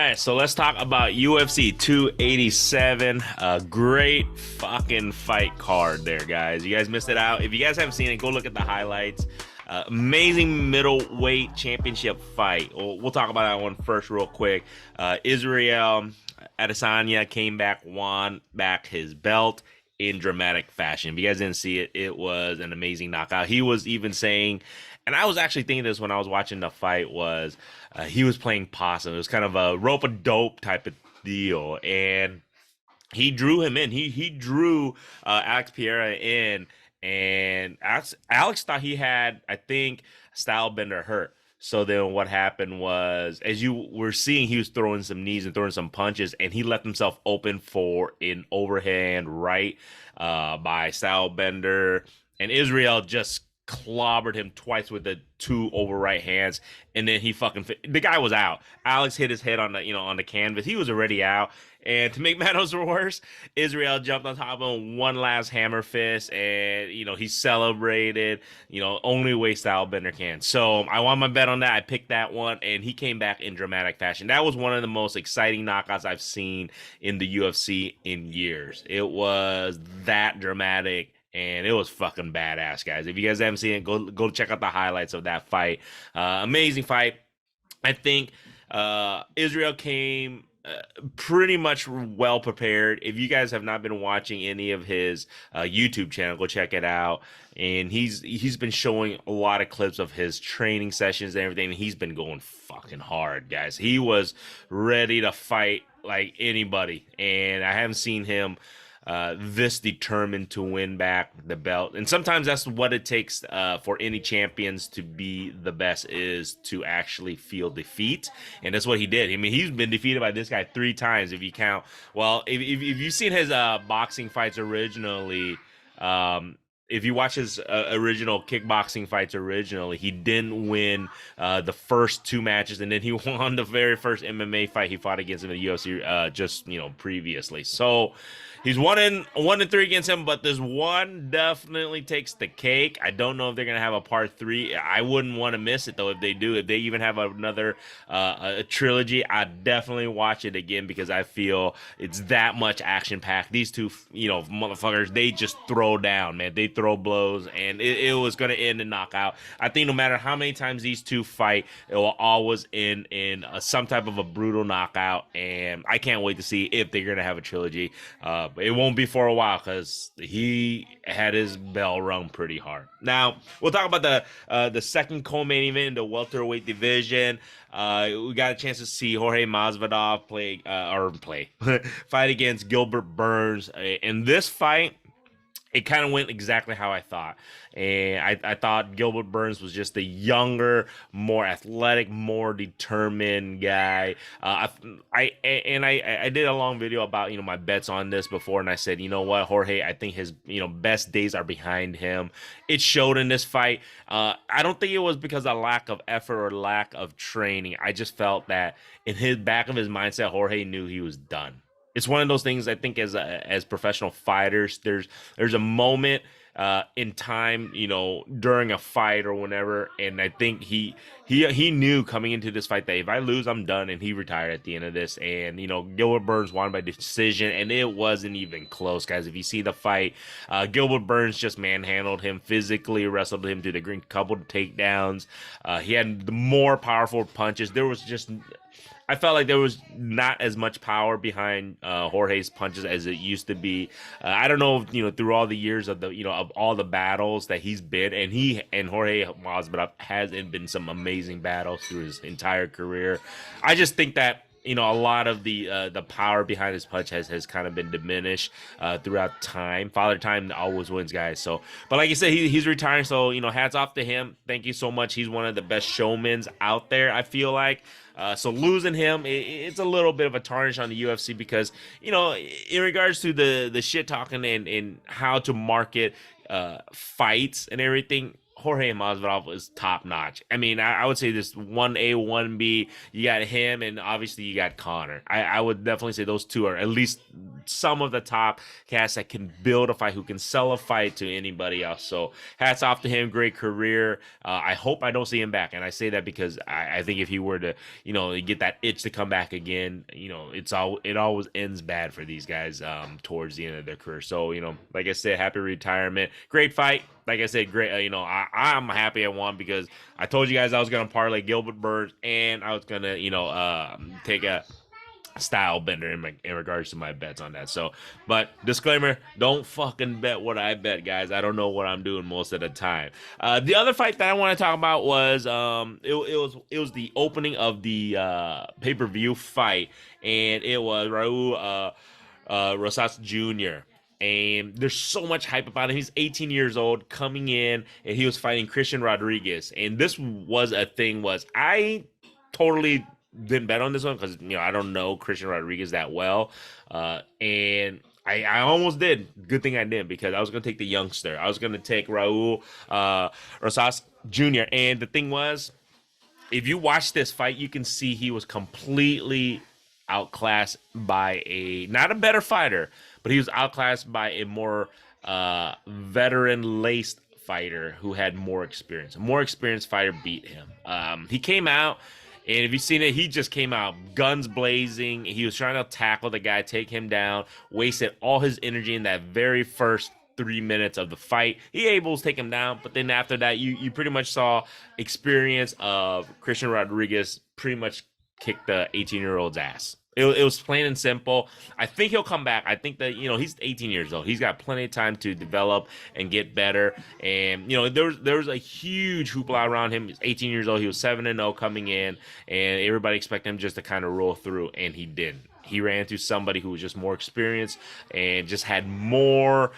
right, so let's talk about UFC 287. A great fucking fight card there, guys. You guys missed it out. If you guys haven't seen it, go look at the highlights. Amazing middleweight championship fight. We'll talk about that one first real quick. Israel Adesanya came back, won back his belt in dramatic fashion. If you guys didn't see it, it was an amazing knockout. He was even saying, and I was actually thinking this when I was watching the fight, was he was playing possum. It was kind of a rope-a-dope type of deal, and he drew him in. He drew Alex Pereira in, and Alex thought he had, I think, Stylebender hurt. So then what happened was, as you were seeing, he was throwing some knees and throwing some punches, and he left himself open for an overhand right by Stylebender, and Israel just clobbered him twice with the two over right hands, and then the guy was out. Alex hit his head on the canvas. He was already out, and to make matters worse, Israel jumped on top of him, one last hammer fist, and he celebrated only way Stylebender can. So I won my bet on that. I picked that one, and he came back in dramatic fashion. That was one of the most exciting knockouts I've seen in the UFC in years. It was that dramatic, and it was fucking badass, guys. If you guys haven't seen it, go check out the highlights of that fight. Amazing fight. I think Israel came pretty much well prepared. If you guys have not been watching any of his YouTube channel, go check it out. And he's been showing a lot of clips of his training sessions and everything. And he's been going fucking hard, guys. He was ready to fight like anybody, and I haven't seen him this determined to win back the belt. And sometimes that's what it takes for any champions to be the best, is to actually feel defeat. And that's what he did. I mean, he's been defeated by this guy 3 times if you count. Well, if you've seen his boxing fights originally, if you watch his original kickboxing fights originally, he didn't win the first 2 matches, and then he won the very first MMA fight he fought against him in the UFC just previously. So he's 1-3 against him, but this one definitely takes the cake. I don't know if they're gonna have a part 3. I wouldn't want to miss it though if they do. If they even have another a trilogy, I'd definitely watch it again, because I feel it's that much action packed. These two, motherfuckers, they just throw down, man. They throw blows, and it was going to end in knockout. I think no matter how many times these two fight, it will always end in some type of a brutal knockout, and I can't wait to see if they're going to have a trilogy. It won't be for a while, because he had his bell rung pretty hard. Now, we'll talk about the second co-main event in the welterweight division. We got a chance to see Jorge Masvidal fight against Gilbert Burns. In this fight, it kind of went exactly how I thought. And I thought Gilbert Burns was just a younger, more athletic, more determined guy. I did a long video about, my bets on this before, and I said, you know what, Jorge, I think his, best days are behind him. It showed in this fight. I don't think it was because of lack of effort or lack of training. I just felt that in his back of his mindset, Jorge knew he was done. It's one of those things, I think, as professional fighters, there's a moment in time, during a fight or whenever, and I think he knew coming into this fight that if I lose, I'm done, and he retired at the end of this. And Gilbert Burns won by decision, and it wasn't even close, guys. If you see the fight, Gilbert Burns just manhandled him, physically wrestled him to the green, couple of takedowns. He had the more powerful punches. I felt like there was not as much power behind Jorge's punches as it used to be. I don't know if, through all the years of of all the battles that he's been, and Jorge Masvidal has been some amazing battles through his entire career. I just think that a lot of the power behind his punch has kind of been diminished throughout time. Father Time always wins, guys. So, but like you said, he's retiring. So, hats off to him. Thank you so much. He's one of the best showmen out there, I feel like. So losing him, it's a little bit of a tarnish on the UFC, because, in regards to the shit talking and how to market fights and everything, Jorge Masvidal is top notch. I mean, I would say this 1A, 1B, you got him, and obviously you got Conor. I would definitely say those two are at least some of the top cats that can build a fight, who can sell a fight to anybody else. So hats off to him. Great career. I hope I don't see him back. And I say that because I think if he were to, get that itch to come back again, it always ends bad for these guys towards the end of their career. So, like I said, happy retirement. Great fight. Like I said, great. I'm happy I won because I told you guys I was going to parlay Gilbert Burns and I was going to, take a style bender in regards to my bets on that. So, but disclaimer, don't fucking bet what I bet, guys. I don't know what I'm doing most of the time. The other fight that I want to talk about was it was the opening of the pay-per-view fight, and it was Raul Rosas Jr. And there's so much hype about him. He's 18 years old, coming in, and he was fighting Christian Rodriguez. And this was a thing, I totally didn't bet on this one because, I don't know Christian Rodriguez that well. And I almost did. Good thing I didn't, because I was going to take the youngster. I was going to take Raul Rosas Jr. And the thing was, if you watch this fight, you can see he was completely outclassed by not a better fighter, but he was outclassed by a more veteran-laced fighter who had more experience. A more experienced fighter beat him. He came out, and if you've seen it, he just came out guns blazing. He was trying to tackle the guy, take him down, wasted all his energy in that very first 3 minutes of the fight. He able to take him down, but then after that, you pretty much saw experience of Christian Rodriguez pretty much kick the 18-year-old's ass. It was plain and simple. I think he'll come back. I think that, he's 18 years old. He's got plenty of time to develop and get better. And, there was a huge hoopla around him. He's 18 years old. He was 7-0 coming in, and everybody expected him just to kind of roll through, and he didn't. He ran into somebody who was just more experienced and just had more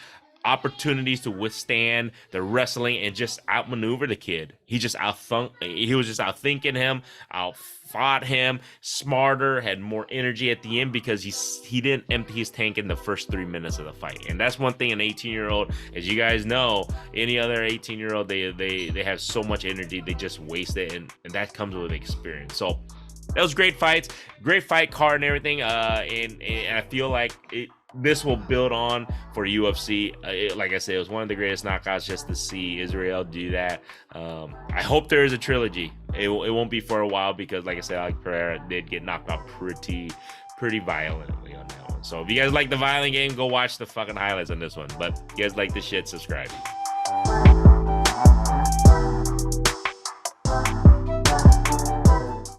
opportunities to withstand the wrestling and just outmaneuver the kid. He was just outthinking him, outfought him, smarter, had more energy at the end because he didn't empty his tank in the first 3 minutes of the fight. And that's one thing an 18-year-old, as you guys know, any other 18-year-old, they have so much energy, they just waste it, and that comes with experience. So that was great fights, great fight card and everything. And I feel like this will build on for UFC. Like I said, it was one of the greatest knockouts just to see Israel do that. I hope there is a trilogy. It won't be for a while because, like I said, Alex Pereira did get knocked out pretty violently on that one. So if you guys like the violent game, go watch the fucking highlights on this one. But if you guys like this shit, subscribe.